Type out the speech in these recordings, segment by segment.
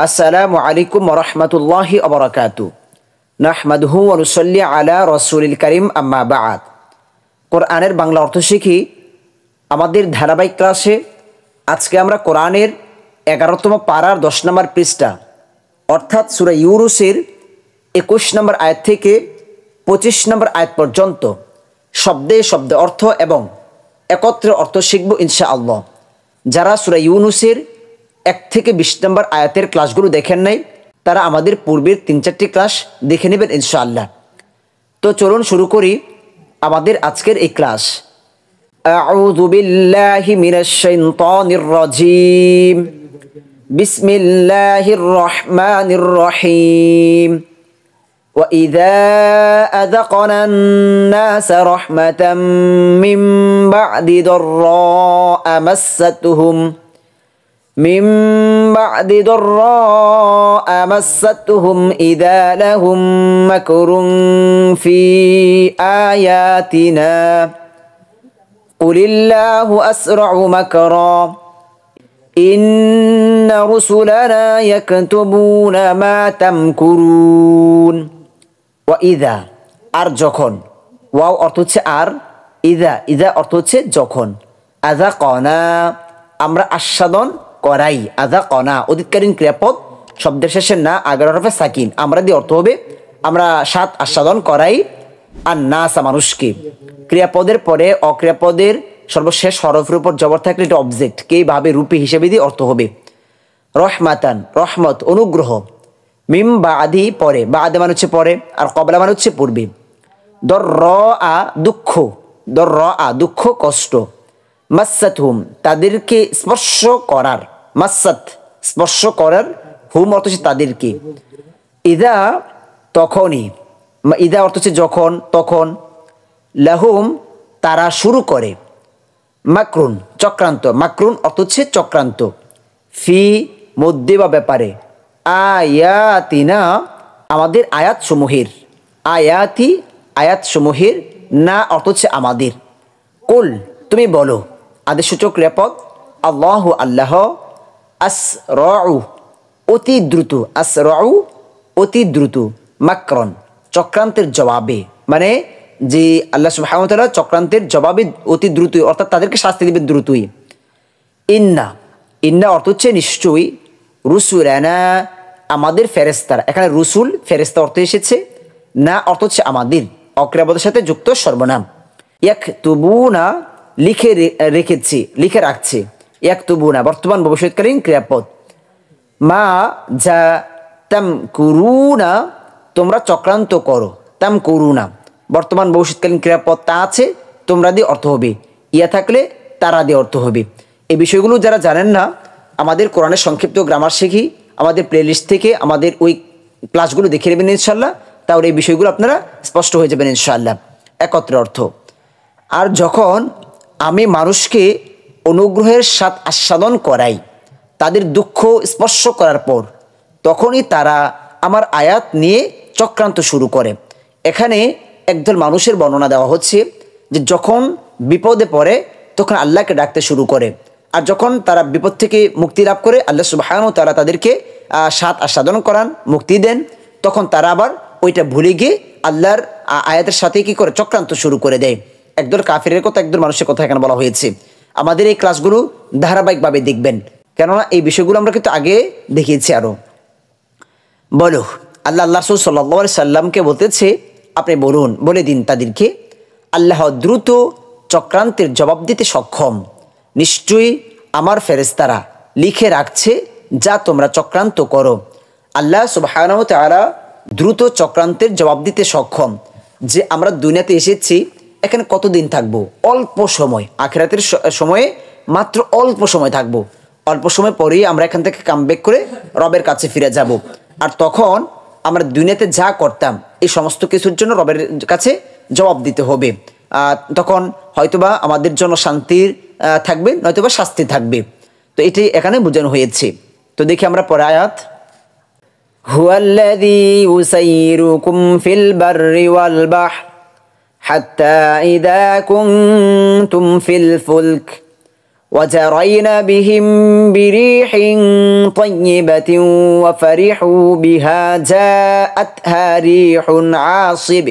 আসসালামু আলাইকুম ওয়া রাহমাতুল্লাহি ওয়া বারাকাতুহু। নাহমাদুহু ওয়া নুসাল্লি আলা রাসূলিল কারীম, আম্মা বা'দ। কোরআনের বাংলা অর্থ শিখি আমাদের ধারাবাহিক ক্লাসে। আজকে আমরা কোরআনের 11তম পারার 10 নম্বর পৃষ্ঠা অর্থাৎ সূরা ইউনূসের 21 নম্বর আয়াত থেকে 25 নম্বর আয়াত পর্যন্ত শব্দে শব্দে অর্থ এবং একত্রে অর্থ শিখব ইনশাআল্লাহ। যারা সূরা ইউনূসের 1 থেকে 20 নম্বর আয়াতের ক্লাসগুলো দেখেন নাই তারা আমাদের পূর্বের 3-4টি ক্লাস দেখে নেবেন ইনশাআল্লাহ। তো চলুন শুরু করি আমাদের আজকের এই ক্লাস। আউযু বিল্লাহি মিনাশ শাইতানির রাজীম। বিসমিল্লাহির রহমানির রহিম। وَإِذَا أَذَقْنَا النَّاسَ رَحْمَةً مِّن بَعْدِ ضَرَّاءَ مَسَّتْهُمْ إِذَا لَهُم مَّكْرٌ فِي آيَاتِنَا قُلِ اللَّهُ أَسْرَعُ مَكْرًا إِنَّ رُسُلَنَا يَكْتُبُونَ مَا تَمْكُرُونَ। ওয়াইদা আর যখন, ওয়াও অর্থ হচ্ছে আর, ইদা ইদা অর্থ হচ্ছে যখন। আযাকনা আমরা আস্বাদন করাই, আযাকনা অতীতকালীন ক্রিয়াপদ, শব্দের শেষে না আগের হরফে সাকিন, আমরা দিয়ে অর্থ হবে আমরা স্বাদ আস্বাদন করাই আর নাসা মানুষকে। ক্রিয়াপদের পরে অক্রিয়াপদের সর্বশেষ হরফের উপর জবর থাকলে এটা অবজেক্ট কে ভাবে রূপে হিসেবে দিয়ে অর্থ হবে রহমাতান রহমত অনুগ্রহ। মিম বাদি পরে, বাদে মানে হচ্ছে পরে আর কবলা মানে হচ্ছে পূর্বে। দররা দুঃখ, দররা দুঃখ কষ্ট। মাসাতহুম তাদেরকে স্পর্শ করার, মাসাত স্পর্শ করার, হুম অর্থ হচ্ছে তাদেরকে। ইদা তখনই, ইদা অর্থ হচ্ছে যখন তখন, লাহুম তারা শুরু করে, মাকরুন চক্রান্ত, মাকরুন অর্থ হচ্ছে চক্রান্ত, ফি মধ্যে বা ব্যাপারে, আয়াতিনা আমাদের আয়াত সমূহের, আয়াতি আয়াত সমূহের, না অর্থ হচ্ছে আমাদের। কুল তুমি বলো আদেশসূচক ক্রিয়াপদ, আল্লাহু আল্লাহ, আসরাউ অতি দ্রুত, আসরাউ অতি দ্রুত, মাকরন চক্রান্তের জবাবে, মানে যে আল্লাহ সুবহানাহু ওয়া তাআলা চক্রান্তের জবাবে অতি দ্রুতই, অর্থাৎ তাদেরকে শাস্তি দিবেন দ্রুতই। ইন্না ইন্না অর্থ হচ্ছে নিশ্চয়ই, রুসুলানা আমাদের ফেরেশতারা, এখানে রুসুল ফেরেশতা অর্থ এসেছে, না অর্থ হচ্ছে আমাদের, অক্রিয়াপদের সাথে যুক্ত সর্বনাম। ইয়াকতুবুনা লিখে রেখেছে, লিখে রাখছে, ইয়াকতুবুনা বর্তমান ভবিষ্যৎকালীন ক্রিয়াপদ। মা যা তামকুরুনা তোমরা চক্রান্ত করো, তামকুরুনা বর্তমান ভবিষ্যৎকালীন ক্রিয়াপদ, তা আছে তোমরা দিয়ে অর্থ হবে, ইয়া থাকলে তারা দিয়ে অর্থ হবে। এই বিষয়গুলো যারা জানেন না, আমাদের কোরআনের সংক্ষিপ্ত গ্রামার শিখি আমাদের প্লেলিস্ট থেকে আমাদের ওই ক্লাসগুলো দেখে নেবেন ইনশাল্লাহ, তাহলে এই বিষয়গুলো আপনারা স্পষ্ট হয়ে যাবেন ইনশাআল্লাহ। একত্রে অর্থ, আর যখন আমি মানুষকে অনুগ্রহের স্বাদ আস্বাদন করাই তাদের দুঃখ স্পর্শ করার পর, তখনই তারা আমার আয়াত নিয়ে চক্রান্ত শুরু করে। এখানে একদল মানুষের বর্ণনা দেওয়া হচ্ছে যে যখন বিপদে পড়ে তখন আল্লাহকে ডাকতে শুরু করে, আর যখন তারা বিপদ থেকে মুক্তি লাভ করে আল্লাহ সুবহানাহু ওয়া তাআলা তাদেরকে স্বাদ আস্বাদন করান, মুক্তি দেন, তখন তারা আবার ওইটা ভুলে গিয়ে আল্লাহর আয়াতের সাথে কি করে চক্রান্ত শুরু করে দেয়। একদল কাফিরের কথা, একদল মানুষের কথা এখানে বলা হয়েছে। আমাদের এই ক্লাসগুলো ধারাবাহিকভাবে দেখবেন, কেননা এই বিষয়গুলো আমরা কিন্তু আগে দেখিয়েছি আরো। বলো আল্লাহ রাসূল সাল্লাল্লাহু আলাইহি সাল্লামকে বলতেছে আপনি বলুন, বলে দিন তাদেরকে আল্লাহ দ্রুত চক্রান্তের জবাব দিতে সক্ষম, নিশ্চয়ই আমার ফেরেশতারা লিখে রাখছে যা তোমরা চক্রান্ত করো। আল্লাহ সুবহানাহু ওয়া তাআলা দ্রুত চক্রান্তের জবাব দিতে সক্ষম। যে আমরা দুনিয়াতে এসেছি এখানে কতদিন থাকবো? অল্প সময়, আখিরাতের সময়ে মাত্র অল্প সময় থাকবো, অল্প সময় পরেই আমরা এখান থেকে কামব্যাক করে রবের কাছে ফিরে যাব। আর তখন আমরা দুনিয়াতে যা করতাম এই সমস্ত কিছুর জন্য রবের কাছে জবাব দিতে হবে। তখন হয়তোবা আমাদের জন্য শান্তির থাকবে, নয়তোবা শাস্তি থাকবে। তো এটাই এখানে বোঝানো হয়েছে। তো দেখি আমরা পরে আয়াত। হুয়াল্লাযী ইউসাইয়িরুকুম ফিল বাররি ওয়াল বাহর হাত্তা ইযা কুনতুম ফিল ফুলক وجرين بهم بريح طيبة وفرحوا بها جاءتها ريح عاصب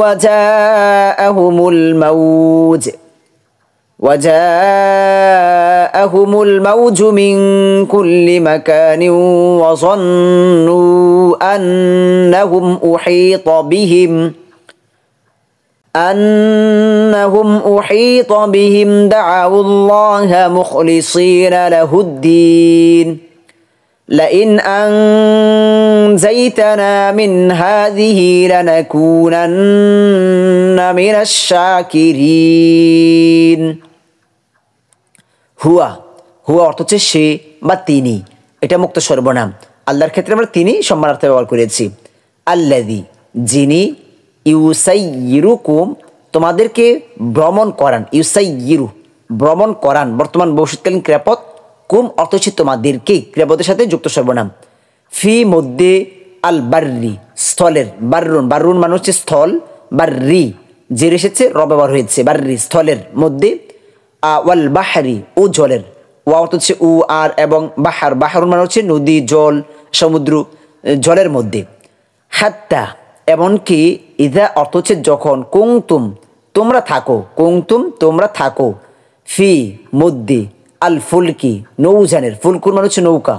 وجاءهم الموج من كل مكان وظنوا أنهم أحيط بهم دعوا الله مخلصين له الدين لئن أنجيتنا من هذه لنكونن من الشاكرين হুয়া অর্থ হচ্ছে সে বা তিনি, এটা মুক্ত সর্বনাম। আল্লাহর ক্ষেত্রে আমরা তিনি সম্মানার্থে ব্যবহার করেছি। আল্লাযী যিনি, ইউসাইয়িরুকুম তোমাদেরকে ভ্রমণ করান, ইউসাইয়িরু ভ্রমণ করান, বর্তমান ভবিষ্যৎকালীন ক্রিয়াপদ, কুম অর্থ হচ্ছে তোমাদেরকে, ক্রিয়াপদের সাথে যুক্ত সর্বনাম। ফি মধ্যে আল বাররি স্থলের, বাররুন মানে হচ্ছে স্থল, বাররি জের এসেছে র ব্যবহার হয়েছে, বাররি স্থলের মধ্যে, ওয়াল বাহারি ও জলের, ওয়া অর্থ হচ্ছে উ আর এবং বাহারুন মানে হচ্ছে নদী, জল, সমুদ্র, জলের মধ্যে। হাত্তা এমনকি, ইদা অর্থ হচ্ছে যখন, কুংতুম তোমরা থাকো, তোমরা থাকো, ফি মধ্যে, আল ফুলকি নৌজানের, ফুলকুর মানে হচ্ছে নৌকা,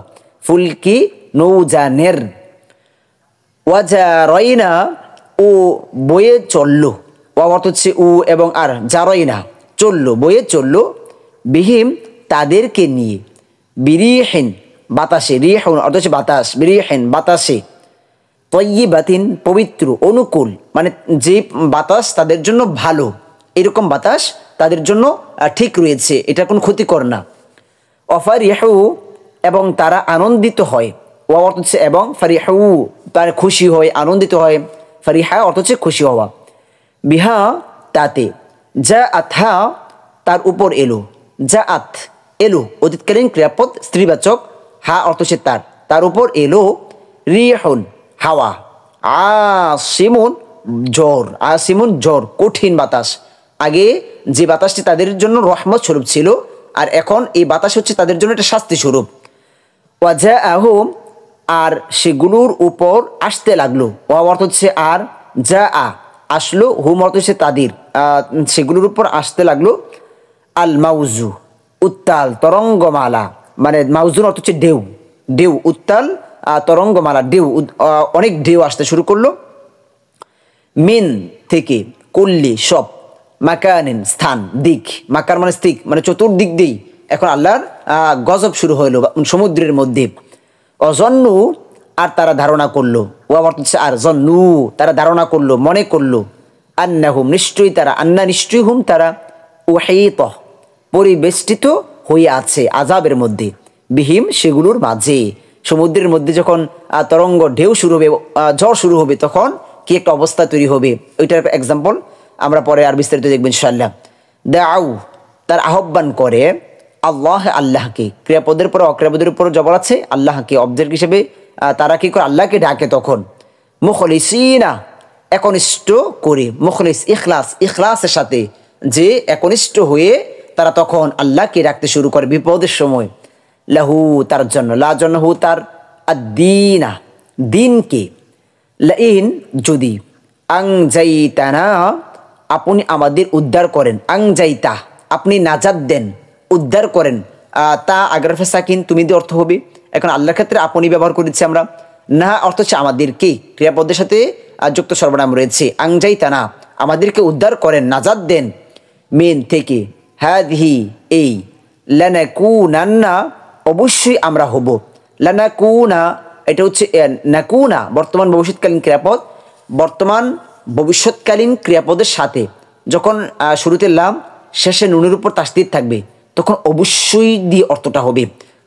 ফুলকি নৌজানের, ওয়াজারাইনা ও বয়ে চললো, ওয়া অর্থ হচ্ছে উ এবং আর, জারাইনা চললো, বয়ে চললো, বিহিম তাদেরকে নিয়ে, বিরিহিন বাতাসে, রিহুন অর্থ হচ্ছে বাতাস, বিরিহিন বাতাসে, তয়্যিবাতিন পবিত্র, অনুকূল মানে যে বাতাস তাদের জন্য ভালো, এরকম বাতাস তাদের জন্য ঠিক রয়েছে, এটা কোনো ক্ষতিকর না। অফারিহু এবং তারা আনন্দিত হয়, ওয়া অর্থ হচ্ছে এবং, ফারিহু তারা খুশি হয়, আনন্দিত হয়, ফারিহা অর্থ হচ্ছে খুশি হওয়া, বিহা তাতে, যা আথা তার উপর এলো, যা আত এলো অতীতকালীন ক্রিয়াপদ স্ত্রীবাচক, হা অর্থ হচ্ছে তার উপর এলো, রিহুন হাওয়া, আসিমুন ঝড় কঠিন বাতাস। আগে যে বাতাসটি তাদের জন্য রহমত স্বরূপ ছিল, আর এখন এই বাতাস হচ্ছে তাদের জন্য একটা শাস্তি স্বরূপ। ওয়াজাআহুম আর সেগুলোর উপর আসতে লাগলো, ওয়া অর্থ হচ্ছে আর, যা আসলো, হুম অর্থ হচ্ছে তাদের, সেগুলোর উপর আসতে লাগলো, আল মাউজু উত্তাল তরঙ্গমালা, মানে মাউজুর অর্থ হচ্ছে ঢেউ উত্তাল তরঙ্গমালা, অনেক ঢেউ আসতে শুরু করলো, মিন থেকে, কুল্লি সব, মাকানিন স্থান, দিক, মাকার মানে স্তিক মানে চতুর্দিক দিই, এখন আল্লাহর গজব শুরু হইলো সমুদ্রের মধ্যে। অজন্নু আর তারা ধারণা করলো, ওয়া অর্থ হচ্ছে আর, জন্নু তারা ধারণা করলো, মনে করলো, আন্নাহুম নিশ্চয়ই তারা, আন্না নিশ্চয়ই হুম তারা, উহাইত পরিবেষ্টিত হয়ে আছে আযাবের মধ্যে, বিহিম সেগুলোর মাঝে, সমুদ্রের মধ্যে যখন তরঙ্গ ঢেউ শুরু হবে, ঝড় শুরু হবে, তখন কি একটা অবস্থা তৈরি হবে, ওইটার এক্সাম্পল আমরা পরে আর বিস্তারিত দেখবেন ইনশাআল্লাহ। দাউ তার আহ্বান করে, আল্লাহকে, ক্রিয়াপদের পর অক্রিয়াপদের উপর জবর আছে, আল্লাহকে অবজেক্ট হিসেবে তারা কি করে, আল্লাহকে ডাকে তখন, মুখলিসিনা একনিষ্ঠ করে, মুখলিস ইখলাসের সাথে, যে একনিষ্ঠ হয়ে তারা তখন আল্লাহকে ডাকতে শুরু করে বিপদের সময়, লাহু তার জন্য, লা জন্য হু তার, আদ্দিনা দিনকে, লাইন যদি, আংজাইতানা আপনি আমাদের উদ্ধার করেন, আংজাইতা আপনি নাজাত দেন, উদ্ধার করেন, তা আগরফে সাকিন তুমি দিয়ে অর্থ হবে, এখন আল্লাহর ক্ষেত্রে আপনি ব্যবহার করেছি আমরা, না অর্থ হচ্ছে আমাদেরকে, ক্রিয়াপদের সাথে যুক্ত সর্বনাম রয়েছে, আংজাইতানা আমাদেরকে উদ্ধার করেন, নাজাত দেন, মিন থেকে, হাযিহি এই, লানাকুনান্না অবশ্যই আমরা হব, লানাকুনা এটা হচ্ছে নাকুনা বর্তমান ভবিষ্যৎকালীন ক্রিয়াপদ, বর্তমান ভবিষ্যৎকালীন ক্রিয়াপদের সাথে যখন শুরুতে লাম শেষে নুনের উপর তাসদীদ থাকবে, তখন অবশ্যই দিয়ে অর্থটা হবে।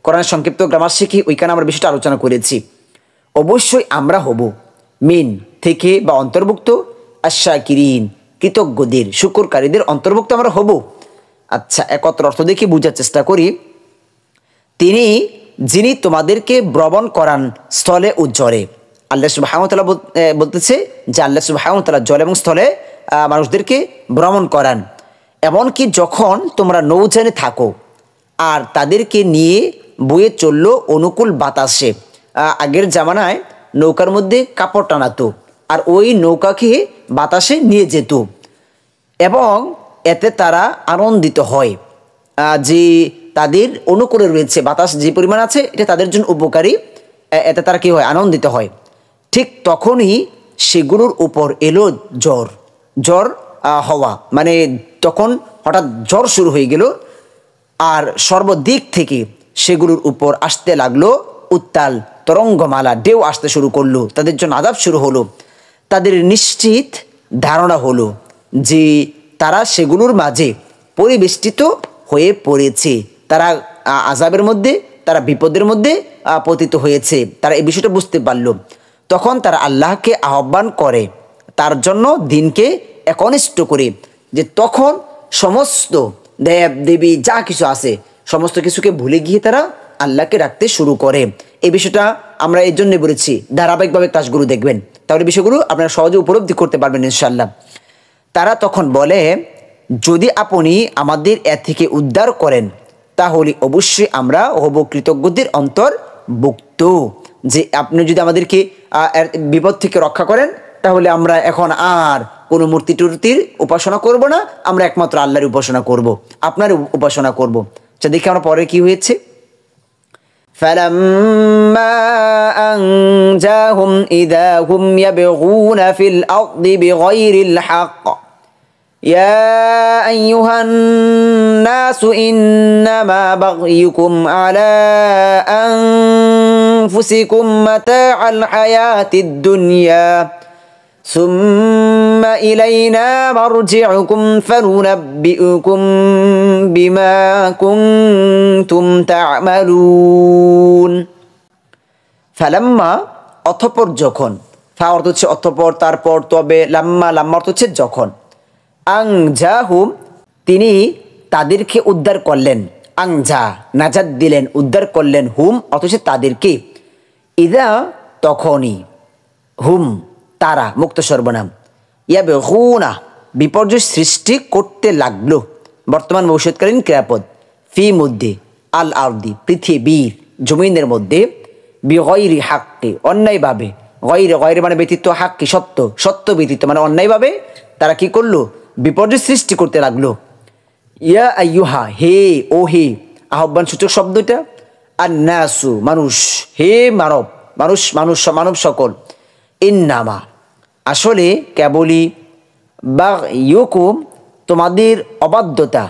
কোরআনের সংক্ষিপ্ত গ্রামার শিখি, ওইখানে আমরা বিষয়টা আলোচনা করেছি। অবশ্যই আমরা হব, মিন থেকে বা অন্তর্ভুক্ত, আশ-শাকিরিন কৃতজ্ঞদের, শুকরকারীদের অন্তর্ভুক্ত আমরা হব। আচ্ছা, একত্র অর্থ দেখে বোঝার চেষ্টা করি। যিনি তোমাদেরকে ভ্রমণ করান স্থলে ও জলে, আল্লাহ সুবহানাহু ওয়া তাআলা বলতেছে যে আল্লাহ সুবহানাহু ওয়া তাআলা জল এবং স্থলে মানুষদেরকে ভ্রমণ করান। এমনকি যখন তোমরা নৌযানে থাকো আর তাদেরকে নিয়ে বয়ে চললো অনুকূল বাতাসে। আগের জামানায় নৌকার মধ্যে কাপড় টানাতো আর ওই নৌকাকে বাতাসে নিয়ে যেত এবং এতে তারা আনন্দিত হয় যে তাদের অনুকূলে রয়েছে, বাতাস যে পরিমাণ আছে এটা তাদের জন্য উপকারী, এতে তারা কী হয়, আনন্দিত হয়। ঠিক তখনই সেগুলোর উপর এলো জ্বর হওয়া, মানে তখন হঠাৎ জ্বর শুরু হয়ে গেল আর সর্বদিক থেকে সেগুলোর উপর আসতে লাগলো উত্তাল তরঙ্গমালা, ঢেউ আসতে শুরু করলো, তাদের জন্য আযাব শুরু হলো। তাদের নিশ্চিত ধারণা হলো যে তারা সেগুলোর মাঝে পরিবেষ্টিত হয়ে পড়েছে, তারা আযাবের মধ্যে, তারা বিপদের মধ্যে পতিত হয়েছে। তারা এই বিষয়টা বুঝতে পারল। তখন তারা আল্লাহকে আহ্বান করে তার জন্য দিনকে একনিষ্ঠ করে, যে তখন সমস্ত দেব দেবী যা কিছু আছে সমস্ত কিছুকে ভুলে গিয়ে তারা আল্লাহকে রাখতে শুরু করে। এই বিষয়টা আমরা এই জন্যই বলেছি, ধারাবাহিকভাবে ক্লাসগুলো দেখবেন, তাহলে বিষয়গুলো আপনারা সহজে উপলব্ধি করতে পারবেন ইনশাআল্লাহ। তারা তখন বলে, যদি আপনি আমাদের এ থেকে উদ্ধার করেন তাহলে অবশ্যই আমরা হব কৃতজ্ঞদের অন্তর্ভুক্ত। যে আপনি যদি আমাদেরকে বিপদ থেকে রক্ষা করেন তাহলে আমরা এখন আর কোনো মূর্তি টুর্তির উপাসনা করব না, আমরা একমাত্র আল্লাহর উপাসনা করব, আপনার উপাসনা করব। আচ্ছা দেখি আমরা পরে কি হয়েছে। فَلَمَّا أَنْجَاهُمْ إِذَا هُمْ يَبْغُونَ فِي الْأَرْضِ بِغَيْرِ الْحَقِّ يَا أَيُّهَا النَّاسُ إِنَّمَا بَغْيُكُمْ عَلَى أَنفُسِكُمْ مَتَاعَ الْحَيَاةِ الدُّنْيَا ثُمَّ إِلَيْنَا مَرْجِعُكُمْ فَنُنَبِّئُكُم بِمَا كُنتُمْ تَعْمَلُونَ। ফালাম্মা অতঃপর যখন, ফা অর্থ হচ্ছে অতঃপর, তারপর, তবে, লাম্মা অর্থ হচ্ছে যখন, আংজাহুম তিনি তাদেরকে উদ্ধার করলেন, আংজা নাজাত দিলেন, উদ্ধার করলেন, হুম অর্থ হচ্ছে তাদেরকে, ইদা তখনই, হুম তারা মুক্ত সর্বনাম, ইয়াবগুনা বিপর্যয় সৃষ্টি করতে লাগলো, বর্তমান ভবিষ্যৎকালীন ক্রিয়াপদ, ফি মধ্যে, আল আরদি পৃথিবীর জমিনের মধ্যে, বিগয়রি হাক্কি অন্যায়ভাবে, গয়রে মানে ব্যতীত, হাক্কি সত্য ব্যতীত মানে অন্যায়ভাবে তারা কি করলো, বিপর্যয় সৃষ্টি করতে লাগলো। ইয়া আইয়ুহা হে, ও হে, আহ্বান সূচক শব্দটা, আর নাসু মানুষ, হে মানব, মানব সকল, ইন্নামা আসলে কেবলই, বাগয়ুকুম তোমাদের অবাধ্যতা,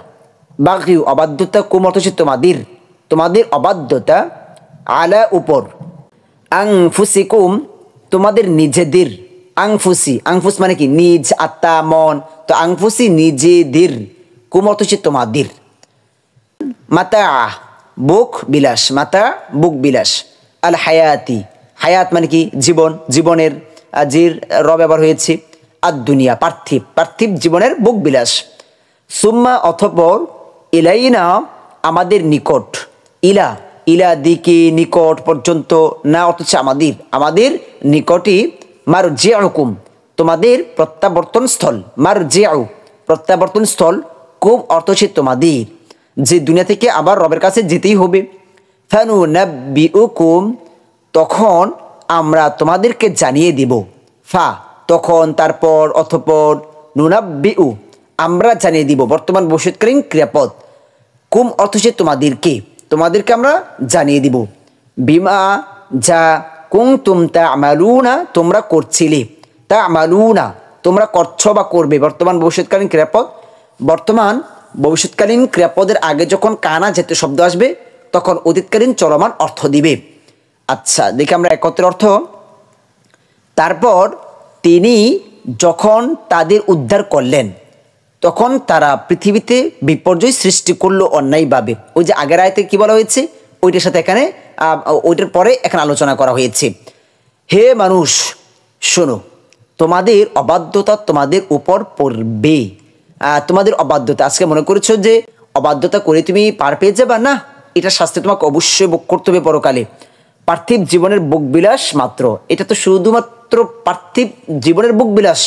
বাগয়ু অবাধ্যতা, কুম অর্থ হচ্ছে তোমাদের অবাধ্যতা, আলা উপর, আনফুসিকুম তোমাদের নিজেদের, আংফুস মানে কি নিজ, আত্মা, মন, তো আংফুসি নিজেদের, কুম অর্থ হচ্ছে তোমাদের, মাতা বুক বিলাস, মাতা বুক বিলাস, আল হায়াতি হায়াত মানে কি জীবনের জির র ব্যবহার হয়েছে, আর দুনিয়া পার্থিব জীবনের বুক বিলাস, সুম্মা অথপর, ইলাইনা আমাদের নিকট, ইলা দিকে নিকট পর্যন্ত, না অর্থ হচ্ছে আমাদের নিকটই, মারজিউকুম তোমাদের প্রত্যাবর্তন স্থল, মারজিউ প্রত্যাবর্তন স্থল, কুম অর্থ হচ্ছে তোমাদের, যে দুনিয়া থেকে আবার রবের কাছে যেতেই হবে, ফানুনাব্বিউকুম তখন আমরা তোমাদেরকে জানিয়ে দিব, ফা তখন, তারপর, অতঃপর, নুনাব্বিউ আমরা জানিয়ে দিব, বর্তমান ভবিষ্যৎকালীন ক্রিয়াপদ, কুম অর্থ হচ্ছে তোমাদেরকে আমরা জানিয়ে দিব, বিমা যা, কুনতুম তা'মালুনা তোমরা করছিলে, তা'মালুনা তোমরা করছো বা করবে, বর্তমান ভবিষ্যৎকালীন ক্রিয়াপদ, বর্তমান ভবিষ্যৎকালীন ক্রিয়াপদের আগে যখন কানা জাতীয় শব্দ আসবে তখন অতীতকালীন চলমান অর্থ দিবে। আচ্ছা দেখি আমরা একত্রের অর্থ। তারপর তিনি যখন তাদের উদ্ধার করলেন তখন তারা পৃথিবীতে বিপর্যয় সৃষ্টি করলো অন্যায়ভাবে। ওই যে আগের আয়াতে কি বলা হয়েছে ওইটার সাথে এখানে ওইটার পরে এখানে আলোচনা করা হয়েছে। হে মানুষ শোনো, তোমাদের অবাধ্যতা তোমাদের উপর পড়বে। তোমাদের অবাধ্যতা, আজকে মনে করেছো যে অবাধ্যতা করে তুমি পার পেয়ে যাবা, না, এটা শাস্তি তোমাকে অবশ্যই ভোগ করতে হবে পরকালে। পার্থিব জীবনের ভোগ বিলাস মাত্র, এটা তো শুধুমাত্র পার্থিব জীবনের ভোগ বিলাস,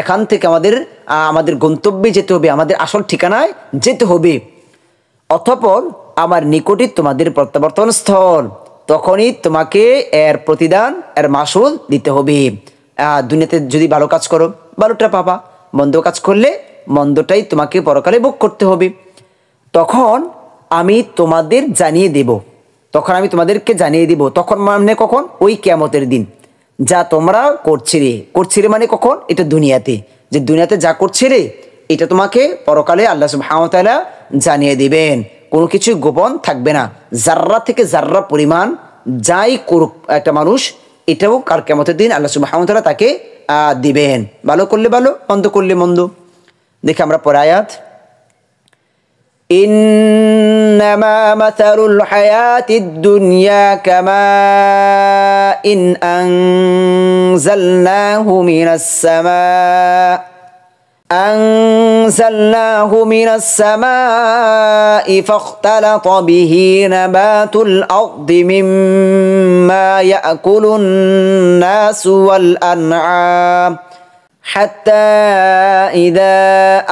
এখান থেকে আমাদের গন্তব্যে যেতে হবে, আমাদের আসল ঠিকানায় যেতে হবে। অতঃপর আমার নিকটই তোমাদের প্রত্যাবর্তন স্থল, তখনই তোমাকে এর প্রতিদান, এর মাসুল দিতে হবে। দুনিয়াতে যদি ভালো কাজ করো ভালোটা পাবা, মন্দ কাজ করলে মন্দটাই তোমাকে পরকালে ভোগ করতে হবে। তখন আমি তোমাদেরকে জানিয়ে দেব। তখন মানে কখন? ওই কিয়ামতের দিন। যা তোমরা করছিলে মানে কখন? এটা দুনিয়াতে, যে দুনিয়াতে যা করছিলে এটা তোমাকে পরকালে আল্লাহ সুবহানাহু ওয়া তাআলা জানিয়ে দিবেন। কোনো কিছু গোপন থাকবে না। জাররা থেকে জাররা পরিমাণ যাই করুক একটা মানুষ, এটাও কাল কিয়ামতের দিন আল্লাহ সুবহানাহু ওয়া তাআলা তাকে দিবেন। ভালো করলে ভালো, মন্দ করলে মন্দ। দেখি আমরা পরে আয়াত। إنما مثل الحياة الدنيا كماء إن أنزلناه من السماء فاختلط به نبات الأرض مما يأكل الناس والأنعام حتى إذا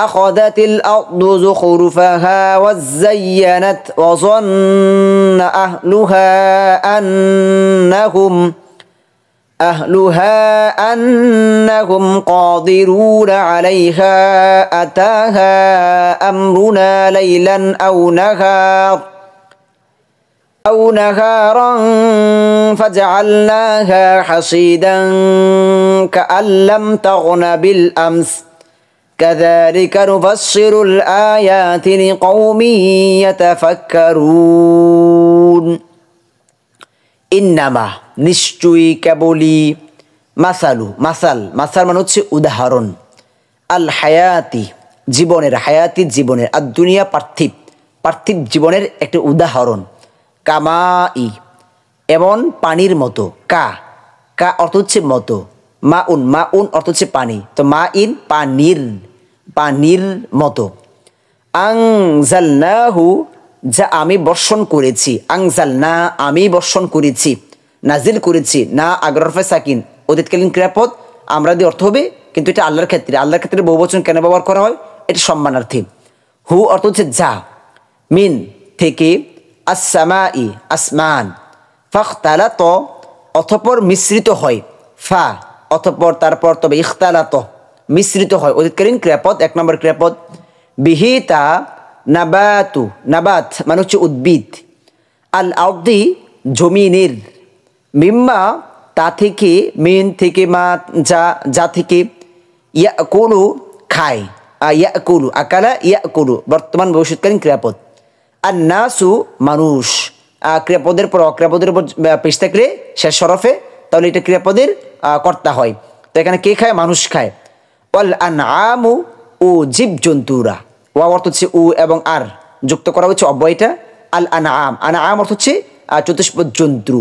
أخذت الأرض زخرفها وزينت وظن أهلها أنهم قادرون عليها أتاها أمرنا ليلا أو نهارا فجعلناها حصيدا كأن لم تغن بالأمس كذلك نفصل الآيات لقوم يتفكرون ইন্নামা নিশ্চয়ই কেবলই, মাসাল মানে হচ্ছে উদাহরণ, আল হায়াতি জীবনের, আর দুনিয়া পার্থিব জীবনের একটি উদাহরণ, কামাই এমন পানির মতো, কা অর্থ হচ্ছে মতো, মাউন অর্থ হচ্ছে পানি, তো মাইন পানির মতো, আনজালনাহু যা আমি বর্ষণ করেছি, আনজালনা আমি বর্ষণ করেছি, নাজিল করেছি, না আগ্রফে সাকিন অতীতকালীন ক্রিয়াপদ আমরা দিয়ে অর্থ হবে, কিন্তু এটা আল্লাহর ক্ষেত্রে বহুবচন কেন ব্যবহার করা হয়? এটা সম্মানার্থী। হু অর্থ হচ্ছে যা, মিন থেকে, আসসামাই আসমান, ফাখতালাত অতঃপর মিশ্রিত হয়, ফা অতঃপর তারপর তবে ইখতালাত মিশ্রিত হয়, অতীতকালীন ক্রিয়াপদ 1 নম্বর ক্রিয়াপদ। বিহিতা নাবাত মানে হচ্ছে উদ্ভিদ, আল আরদি জমিনের, মিম্মা তা থেকে, মিন থেকে, মা যা থেকে, ইয়াকুলু খায়, ইয়াকুলু আকালা ইয়াকুলু বর্তমান ভবিষ্যৎকালীন ক্রিয়াপদ। আর নাসু মানুষ, ক্রিয়াপদের পর অক্রিয়াপদের উপর পেশ থাকলে শেষ হরফে, তাহলে এটা ক্রিয়াপদের কর্তা হয়। তো এখানে কে খায়? মানুষ খায়। ওয়াল আনআমু ও জীবজন্তুরা, ওয়া অর্থ হচ্ছে উ এবং আর যুক্ত করা হচ্ছে অব্যয়টা, আল আনআম অর্থ হচ্ছে চতুষ্পদ জন্তু,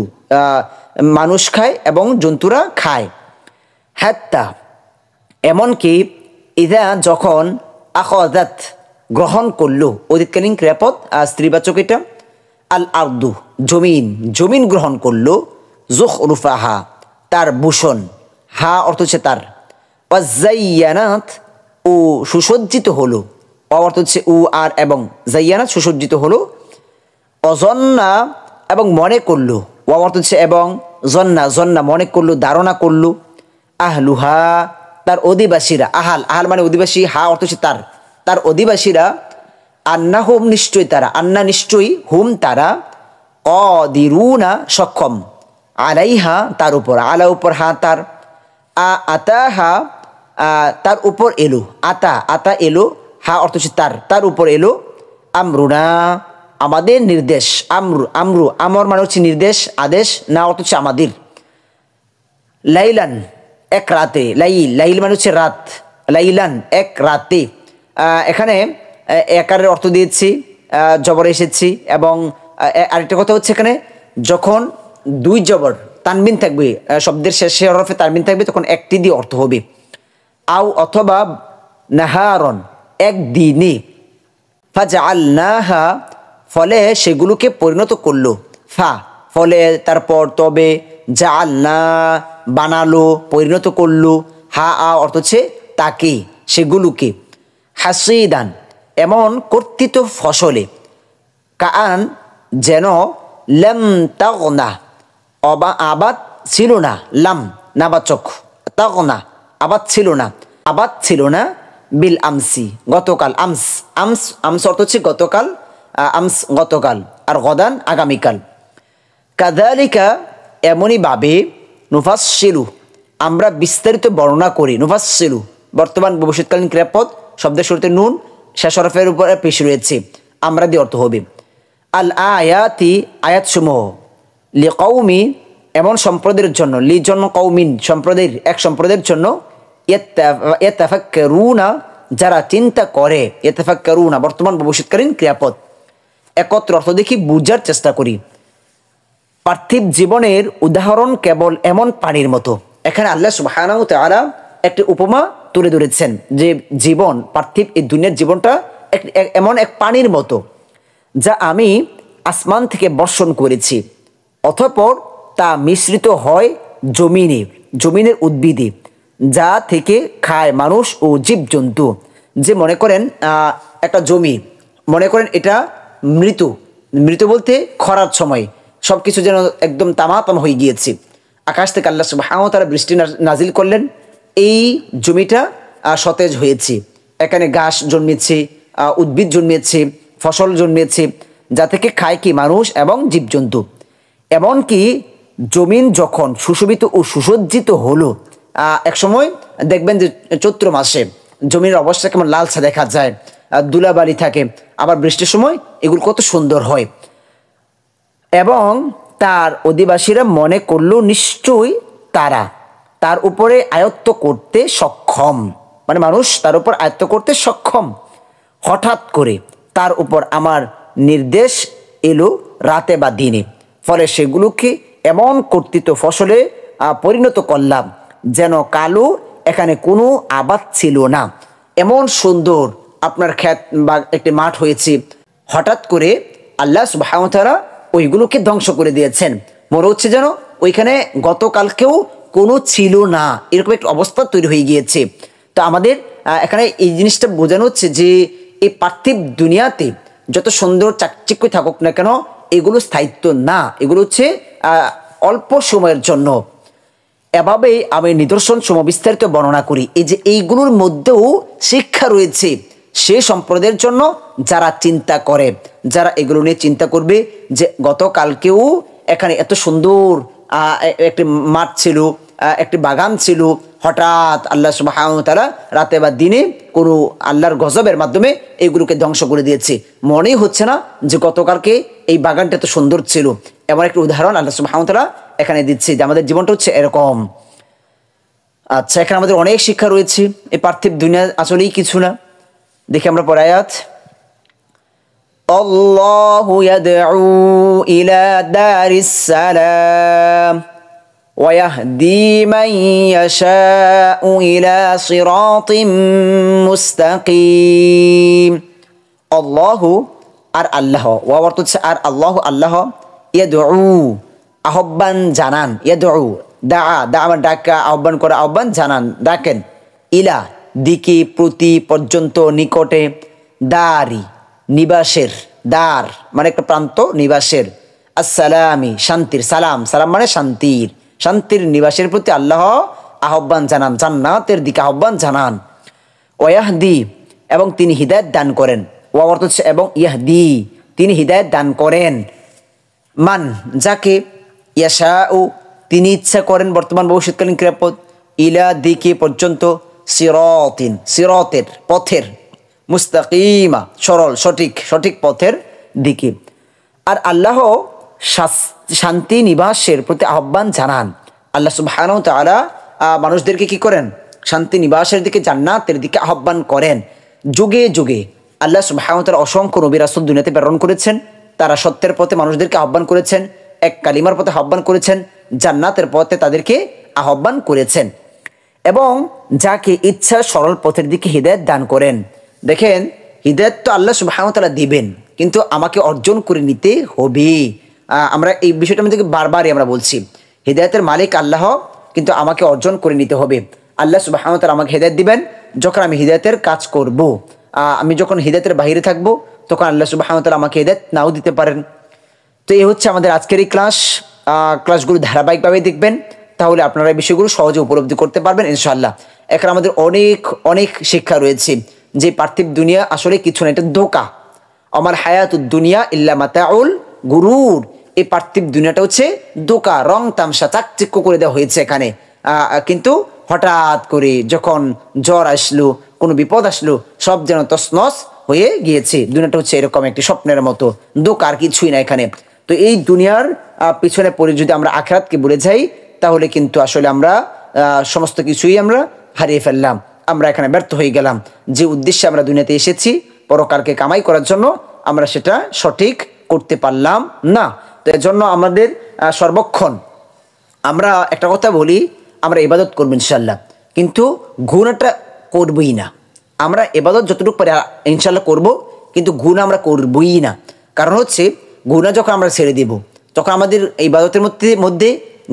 মানুষ খায় এবং জন্তুরা খায়। হাত্তা এমনকি, ইদা যখন, আখাযাত গ্রহণ করলো, অতীতকালীন ক্রিয়াপদ স্ত্রীবাচক এটা, আল আরদু জমিন গ্রহণ করলো, যুখরুফাহা তার ভূষণ, হা অর্থ হচ্ছে তার, ওয়াজাইয়ানাত ও সুসজ্জিত হলো, অর্থ হচ্ছে উ আর এবং জাইয়ানাত সুসজ্জিত হলো, অজন্না এবং মনে করলো, অর্থ হচ্ছে এবং, জন্না মনে করলো, ধারণা করলো, আহলুহা তার অধিবাসীরা, আহাল মানে অধিবাসী, হা অর্থ হচ্ছে তার অধিবাসীরা, আন্নাহুম নিশ্চয়ই তারা, আন্না নিশ্চয়ই, হুম তারা, কাদিরুনা সক্ষম, আলাইহা তার উপর, আলা উপর হা তার, আতাহা তার উপর এলো, আতা এলো, হা অর্থ হচ্ছে তার উপর এলো, আমরুনা আমাদের নির্দেশ, আমর মানে হচ্ছে নির্দেশ, আদেশ, না অর্থ হচ্ছে আমাদের, লাইলান এক রাতে, লাইল মানে হচ্ছে রাত, লাইলান এক রাতে, এখানে একারের অর্থ দিয়েছি, জবর এসেছি, এবং আরেকটা কথা হচ্ছে এখানে যখন 2 জবর তানবিন থাকবে, শব্দের শেষে হরফে তানবিন থাকবে, তখন একটি দিয়ে অর্থ হবে, আও অথবা নাহারন একদিনে, ফাজআলনাহা ফলে সেগুলোকে পরিণত করলো, ফলে তারপর তবে, জাআলনা বানালো, পরিণত করলো, হা অর্থ হচ্ছে তাকে সেগুলোকে হাসিদান এমন কর্তৃত ফসলে কাআন যেন লাম তাগনা আবাদ ছিল না, লাম নাবাচক, তাগনা আবাদ ছিল না বিল আমসি গতকাল, আমস আমস আমস অর্থ হচ্ছে গতকাল, আমস গতকাল, আর গদান আগামীকাল। কাযালিকা এমনইভাবে নুফাসসিলু আমরা বিস্তারিত বর্ণনা করি, নুফাসসিলু বর্তমান ভবিষ্যৎকালীন ক্রিয়াপদ, শব্দের শুরুতে নুন, শেষ হরফের উপরে পেশ রয়েছে, আমরা দিয়ে অর্থ হবে। আল আয়াতি আয়াতসমূহ লিকৌমি এমন সম্প্রদায়ের জন্য, লি জন্য কৌমিন সম্প্রদায়ের এক সম্প্রদায়ের জন্য, ইয়াতাফাক্কারুনা যারা চিন্তা করে, ইয়াতাফাক্কারুনা বর্তমান ভবিষ্যৎকালীন ক্রিয়াপদ। একত্র অর্থ দেখি বুঝার চেষ্টা করি। পার্থিব জীবনের উদাহরণ কেবল এমন পানির মতো। এখানে আল্লাহ সুবহানাহু ওয়া তাআলা একটি উপমা তুলে ধরেছেন যে জীবন, পার্থিব এই দুনিয়ার জীবনটা এমন এক পানির মতো যা আমি আসমান থেকে বর্ষণ করেছি, অতঃপর তা মিশ্রিত হয় জমিনের উদ্ভিদে, যা থেকে খায় মানুষ ও জীবজন্তু। যে মনে করেন একটা জমি, মনে করেন এটা মৃত বলতে খরার সময় সব কিছু যেন একদম তামাতাম হয়ে গিয়েছে, আকাশ থেকে আল্লাহ সুবহানাহু ওয়া তাআলা বৃষ্টি নাজিল করলেন, এই জমিটা সতেজ হয়েছে, এখানে ঘাস জন্মেছে, উদ্ভিদ জন্মেছে, ফসল জন্মেছে, যা থেকে খায় কি মানুষ এবং জীবজন্তু। এমনকি জমিন যখন সুশোভিত ও সুসজ্জিত হলো, একসময় দেখবেন যে চৈত্র মাসে জমির অবস্থা কেমন লালচা দেখা যায়, ধুলাবালি থাকে, আবার বৃষ্টির সময় এগুলো কত সুন্দর হয়। এবং তার অধিবাসীরা মনে করলো নিশ্চয়ই তারা তার উপরে আয়ত্ত করতে সক্ষম, মানে মানুষ তার উপর আয়ত্ত করতে সক্ষম। হঠাৎ করে তার উপর আমার নির্দেশ এলো রাতে বা দিনে, ফলে সেগুলোকে এমন কর্তৃত ফসলে পরিণত করলাম যেন কালো এখানে কোনো আবাদ ছিল না। এমন সুন্দর আপনার ক্ষেত বা একটি মাঠ হয়েছে, হঠাৎ করে আল্লাহ সুবহানাহু ওয়া তাআলা ওইগুলোকে ধ্বংস করে দিয়েছেন, মনে হচ্ছে যেন ওইখানে গতকালকেও কোনো ছিল না, এরকম একটা অবস্থা তৈরি হয়ে গিয়েছে। তো আমাদের এখানে এই জিনিসটা বোঝানো হচ্ছে যে এই পার্থিব দুনিয়াতে যত সুন্দর চাকচিক্য থাকুক না কেন, এগুলো স্থায়িত্ব না, এগুলো হচ্ছে অল্প সময়ের জন্য। এভাবেই আমি নিদর্শন সমূহ বিস্তারিত বর্ণনা করি। এই যে এইগুলোর মধ্যেও শিক্ষা রয়েছে সে সম্প্রদায়ের জন্য যারা চিন্তা করে, যারা এগুলো নিয়ে চিন্তা করবে যে গতকালকেও এখানে এত সুন্দর একটি মাঠ ছিল, একটি বাগান ছিল, হঠাৎ আল্লাহ সুবহানাহু ওয়া তাআলা রাতে বা দিনে কোনো আল্লাহর গজবের মাধ্যমে এইগুলোকে ধ্বংস করে দিয়েছে। মনেই হচ্ছে না যে গতকালকে এই বাগানটা এত সুন্দর ছিল। এমন একটা উদাহরণ আল্লাহ সুবহানাহু ওয়া তাআলা এখানে দিচ্ছে যে আমাদের জীবনটা হচ্ছে এরকম। আচ্ছা, এখানে আমাদের অনেক শিক্ষা রয়েছে, এই পার্থিব দুনিয়া আসলেই কিছু না। দেখি আমরা পরে আয়াত, আল্লাহু ইয়াদউ ইলা দারিস সালাম ওয়া ইয়াহদি মান ইয়াশাউ ইলা সিরাতিম মুস্তাকিম। আল্লাহু আর আল্লাহ, ওয়া অর্থ হচ্ছে আর আল্লাহু আল্লাহ, ইয়াদউ আহ্বান জানান, ইয়াদউ দা আমার ডাকা, আহ্বান করা, আহ্বান জানান, ডাকেন, ইলা দিকে, প্রতি, পর্যন্ত, নিকটে, দারি নিবাসের, দার মানে একটা প্রান্ত, নিবাসের, আসসালামি শান্তির, সালাম সালাম মানে শান্তির, শান্তির নিবাসের প্রতি আল্লাহ আহ্বান জানান, জান্নাতের দিকে আহ্বান জানান। ওয়াহদি এবং তিনি হিদায়াত দান করেন, ওয়া অর্থ হচ্ছে এবং, ইয়াহদি তিনি হিদায়াত দান করেন, মান যাকে, ইয়াশাউ তিনি ইচ্ছা করেন, বর্তমান ভবিষ্যৎকালীন ক্রিয়াপদ, ইলা দিকে পর্যন্ত, সিরাতিন সিরাতের পথের, মুস্তাকিমা সরল সঠিক পথের দিকে। আর আল্লাহ শান্তি নিবাসের প্রতি আহ্বান জানান। আল্লাহ সুবহানাহু ওয়া তাআলা মানুষদেরকে কি করেন? শান্তি নিবাসের দিকে, জান্নাতের দিকে আহ্বান করেন। যুগে যুগে আল্লাহ সুবহানাহু ওয়া তাআলা অসংখ্য নবী রাসূল দুনিয়াতে প্রেরণ করেছেন, তারা সত্যের পথে মানুষদেরকে আহ্বান করেছেন, এক কালিমার পথে আহ্বান করেছেন, জান্নাতের পথে তাদেরকে আহ্বান করেছেন, এবং যাকে ইচ্ছা সরল পথের দিকে হিদায়াত দান করেন। দেখেন, হিদায়াত তো আল্লাহ সুবহানাহু ওয়া তাআলা দিবেন, কিন্তু আমাকে অর্জন করে নিতে হবে। আমরা এই বিষয়টা আমাদেরকে বারবারই আমরা বলছি, হিদায়াতের মালিক আল্লাহ, কিন্তু আমাকে অর্জন করে নিতে হবে। আল্লাহ সুবহানাহু ওয়া তাআলা আমাকে হিদায়াত দিবেন, যখন আমি হিদায়াতের কাজ করব। আমি যখন হিদায়াতের বাইরে থাকবো তখন আল্লাহ সুবহানাহু ওয়া তাআলা আমাকে হিদায়াত নাও দিতে পারেন। তো এই হচ্ছে আমাদের আজকের এই ক্লাসগুলো ধারাবাহিকভাবে দেখবেন, তাহলে আপনারা এই বিষয়গুলো সহজে উপলব্ধি করতে পারবেন ইনশাআল্লাহ। এখানে আমাদের অনেক অনেক শিক্ষা রয়েছে যে পার্থিব দুনিয়া আসলে কিছু না, এটা ধোঁকা। আমার হায়াতুদ দুনিয়া ইল্লা মাতাউল গুরুর, এই পার্থিব দুনিয়াটা হচ্ছে ধোঁকা, রং তামসা চাকচিক্য করে দেওয়া হয়েছে এখানে। কিন্তু হঠাৎ করে যখন জ্বর আসলো, কোনো বিপদ আসলো, সব যেন তছনছ হয়ে গিয়েছে। দুনিয়াটা হচ্ছে এরকম একটি স্বপ্নের মতো, ধোঁকা, আর কিছুই না এখানে। তো এই দুনিয়ার পিছনে পড়ে যদি আমরা আখিরাতকে ভুলে যাই, তাহলে কিন্তু আসলে আমরা সমস্ত কিছুই আমরা হারিয়ে ফেললাম, আমরা এখানে ব্যর্থ হয়ে গেলাম। যে উদ্দেশ্যে আমরা দুনিয়াতে এসেছি পরকালকে কামাই করার জন্য, আমরা সেটা সঠিক করতে পারলাম না। তো এর জন্য আমাদের সর্বক্ষণ আমরা একটা কথা বলি, আমরা ইবাদত করবো ইনশাল্লাহ, কিন্তু গুনাহটা করবই না। আমরা ইবাদত যতটুকু পারি ইনশাল্লাহ করব, কিন্তু গুনাহ আমরা করবই না। কারণ হচ্ছে গুনাহ যখন আমরা ছেড়ে দেব, তখন আমাদের ইবাদতের মধ্যে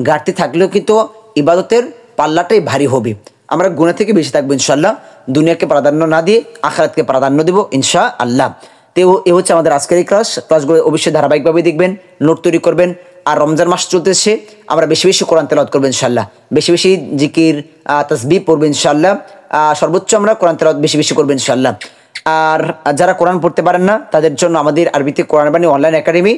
ঘাটতি থাকলেও কিন্তু ইবাদতের পাল্লাটাই ভারী হবে। আমরা গুনাহ থেকে বেশি থাকবো ইনশাল্লাহ, দুনিয়াকে প্রাধান্য না দিয়ে আখিরাতকে প্রাধান্য দেব ইনশাআল্লাহ। তো এ হচ্ছে আমাদের আজকের এই ক্লাসগুলো অবশ্যই ধারাবাহিকভাবে দেখবেন, নোট তৈরি করবেন। আর রমজান মাস চলতেছে, আমরা বেশি বেশি কোরআন তেলাওয়াত করবো ইনশাল্লাহ, বেশি বেশি জিকির তাসবিহ পড়বো ইনশাল্লাহ। সর্বোচ্চ আমরা কোরআন তেলাওয়াত বেশি বেশি করবো ইনশাল্লাহ। আর যারা কোরআন পড়তে পারেন না, তাদের জন্য আমাদের আরবিতে কোরআন বাণী অনলাইন একাডেমি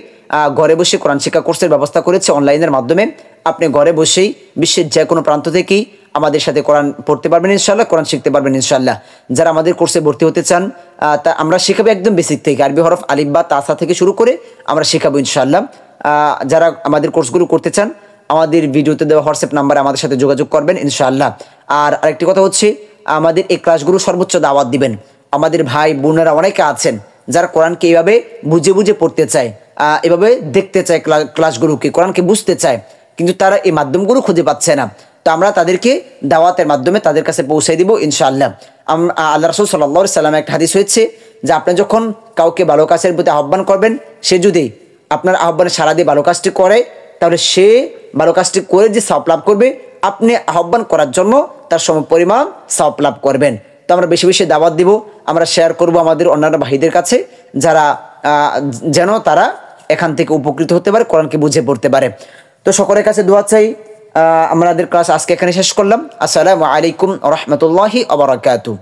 ঘরে বসে কোরআন শিক্ষা কোর্সের ব্যবস্থা করেছে অনলাইনের মাধ্যমে। আপনি ঘরে বসেই বিশ্বের যে কোনো প্রান্ত থেকেই আমাদের সাথে কোরআন পড়তে পারবেন ইনশাল্লাহ, কোরআন শিখতে পারবেন ইনশাল্লাহ। যারা আমাদের কোর্সে ভর্তি হতে চান, তা আমরা শেখাবো একদম বেসিক থেকে, আরবি হরফ আলিফ বা তাসা থেকে শুরু করে আমরা শেখাবো ইনশাল্লাহ। যারা আমাদের কোর্সগুলো করতে চান, আমাদের ভিডিওতে দেওয়া হোয়াটসঅ্যাপ নাম্বারে আমাদের সাথে যোগাযোগ করবেন ইনশাআল্লাহ। আর আরেকটি কথা হচ্ছে, আমাদের এই ক্লাসগুলো সর্বোচ্চ দাওয়াত দিবেন। আমাদের ভাই বোনেরা অনেকে আছেন যারা কোরআনকে এইভাবে বুঝে বুঝে পড়তে চায়, এভাবে দেখতে চায় ক্লাসগুলোকে, কোরআনকে বুঝতে চায়, কিন্তু তারা এই মাধ্যমগুলো খুঁজে পাচ্ছে না। তো আমরা তাদেরকে দাওয়াতের মাধ্যমে তাদের কাছে পৌঁছে দিব ইনশাআল্লাহ। আল্লাহ রাসূল সাল্লাল্লাহু আলাইহি ওয়াসাল্লাম একটা হাদিস হয়েছে যে আপনি যখন কাউকে ভালো কাজের প্রতি আহ্বান করবেন, সে যদি আপনার আহ্বানে সাড়া দিয়ে ভালো কাজটি করে, তাহলে সে ভালো কাজটি করে যে সওয়াব লাভ করবে, আপনি আহ্বান করার জন্য তার সমপরিমাণ সওয়াব লাভ করবেন। তো আমরা বেশি বেশি দাওয়াত দিব, আমরা শেয়ার করব আমাদের অন্যান্য ভাইদের কাছে, যারা যেন তারা এখান থেকে উপকৃত হতে পারে, কোরআনকে বুঝে পড়তে পারে। তো সকলের কাছে দোয়া চাই। আমাদের ক্লাস আজকে এখানে শেষ করলাম। আসসালামু আলাইকুম ওয়া রাহমাতুল্লাহি ওয়া বারাকাতুহু।